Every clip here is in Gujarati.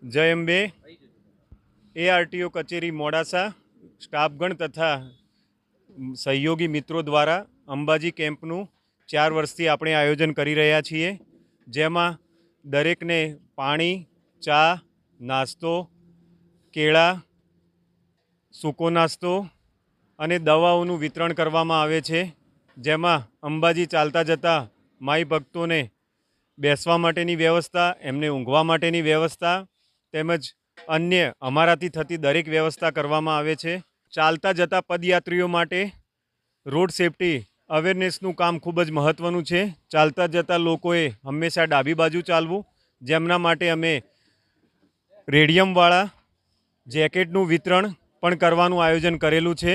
જય અંબે ARTO કચેરી મોડાસા સ્ટાફગણ તથા સહયોગી મિત્રો દ્વારા અંબાજી કેમ્પનું 4 વર્ષથી આપણે આયોજન કરી રહ્યા છીએ, જેમાં દરેકને પાણી, ચા, નાસ્તો, કેળા, સૂકો નાસ્તો અને દવાઓનું વિતરણ કરવામાં આવે છે, જેમાં અંબાજી ચાલતા જતા માઈ ભક્તોને બેસવા માટેની વ્યવસ્થા, એમને ઊંઘવા માટેની વ્યવસ્થા તેમજ અન્ય અમારાથી થતી દરેક વ્યવસ્થા કરવામાં આવે છે. ચાલતા જતા પદયાત્રીઓ માટે રોડ સેફટી અવેરનેસનું કામ ખૂબ જ મહત્ત્વનું છે. ચાલતા જતા લોકોએ હંમેશા ડાબી બાજુ ચાલવું, જેમના માટે અમે રેડિયમવાળા જેકેટનું વિતરણ પણ કરવાનું આયોજન કરેલું છે.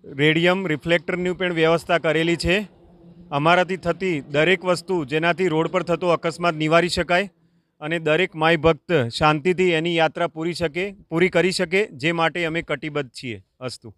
રેડિયમ રિફ્લેક્ટરની પણ વ્યવસ્થા કરેલી છે. અમારાથી થતી દરેક વસ્તુ જેનાથી રોડ પર થતો અકસ્માત નિવારી શકાય અને દરેક માય ભક્ત શાંતિથી એની યાત્રા પૂરી કરી શકે, જે માટે અમે કટિબદ્ધ છીએ. અસ્તુ.